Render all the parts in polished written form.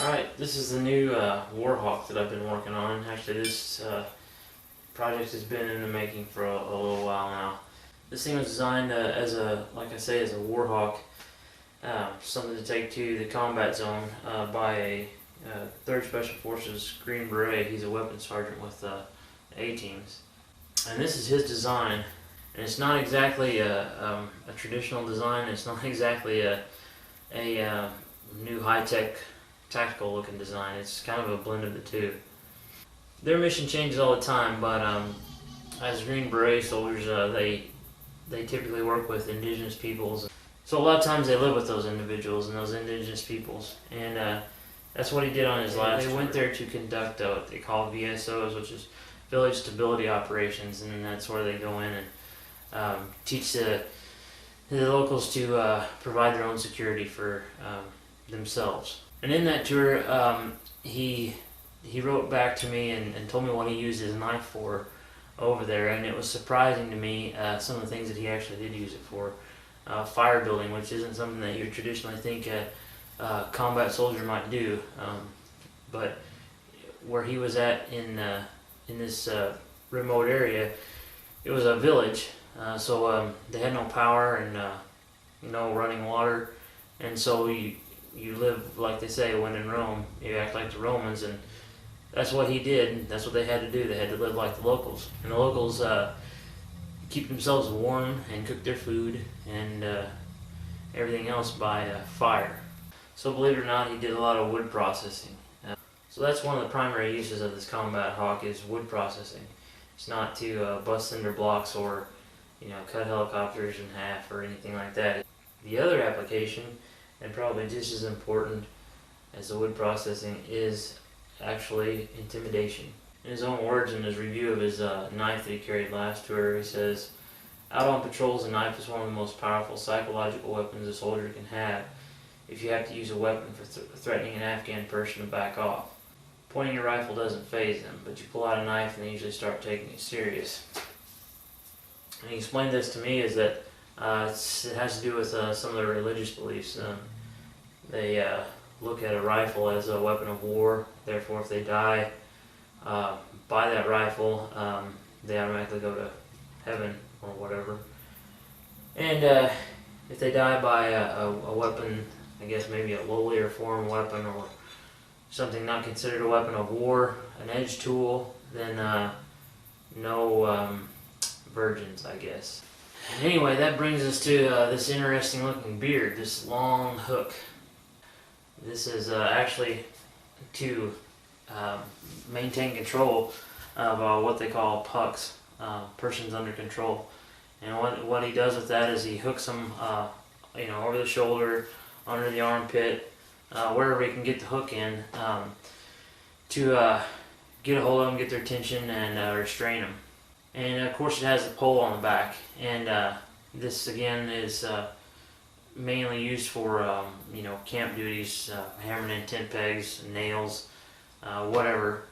Alright, this is the new Warhawk that I've been working on. Actually, this project has been in the making for a little while now. This thing was designed as a, like I say, as a Warhawk, something to take to the combat zone by a 3rd Special Forces Green Beret. He's a weapons sergeant with A-teams. And this is his design, and it's not exactly a traditional design. It's not exactly a new high-tech tactical looking design. It's kind of a blend of the two. Their mission changes all the time, but as Green Beret soldiers, they typically work with indigenous peoples. So a lot of times they live with those individuals and those indigenous peoples, and that's what he did on his last tour. They went there to conduct what they call VSOs, which is Village Stability Operations, and that's where they go in and teach the locals to provide their own security for themselves. And in that tour, he wrote back to me and told me what he used his knife for over there, and it was surprising to me some of the things that he actually did use it for. Fire building, which isn't something that you would traditionally think a combat soldier might do, but where he was at in this remote area, it was a village, so they had no power and no running water, and so you live, like they say, when in Rome, you act like the Romans, and that's what he did. That's what they had to do. They had to live like the locals. And the locals keep themselves warm and cook their food and everything else by fire. So believe it or not, he did a lot of wood processing. So that's one of the primary uses of this combat hawk, is wood processing. It's not to bust cinder blocks or cut helicopters in half or anything like that. The other application, and probably just as important as the wood processing, is actually intimidation. In his own words, in his review of his knife that he carried last tour, he says, "Out on patrols, a knife is one of the most powerful psychological weapons a soldier can have if you have to use a weapon for threatening an Afghan person to back off. Pointing your rifle doesn't faze them, but you pull out a knife and they usually start taking it serious." And he explained this to me is that it has to do with some of their religious beliefs. They look at a rifle as a weapon of war. Therefore, if they die by that rifle, they automatically go to heaven or whatever. And if they die by a weapon, I guess maybe a lowlier form weapon or something not considered a weapon of war, an edge tool, then no virgins, I guess. Anyway, that brings us to this interesting looking beard, this long hook. This is actually to maintain control of what they call pucks, persons under control. And what he does with that is he hooks them over the shoulder, under the armpit, wherever he can get the hook in, to get a hold of them, get their attention, and restrain them. And of course it has a pole on the back, and this again is mainly used for camp duties, hammering in tent pegs, nails, whatever.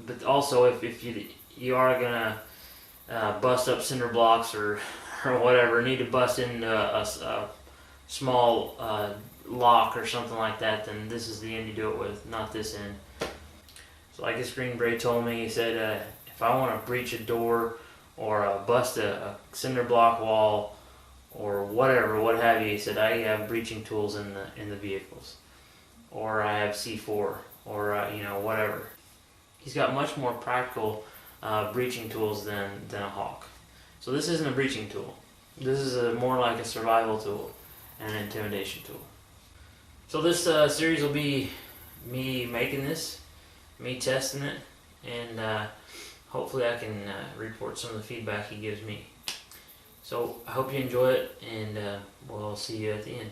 But also if you are gonna bust up cinder blocks or whatever, need to bust in a small lock or something like that, then this is the end you do it with, not this end. So like this Green Beret told me, he said, if I want to breach a door or bust a cinder block wall or whatever, what have you, he said, I have breaching tools in the vehicles, or I have C4, or whatever. He's got much more practical breaching tools than a hawk. So this isn't a breaching tool. This is more like a survival tool and an intimidation tool. So this series will be me making this, me testing it, and hopefully I can report some of the feedback he gives me. So I hope you enjoy it, and we'll see you at the end.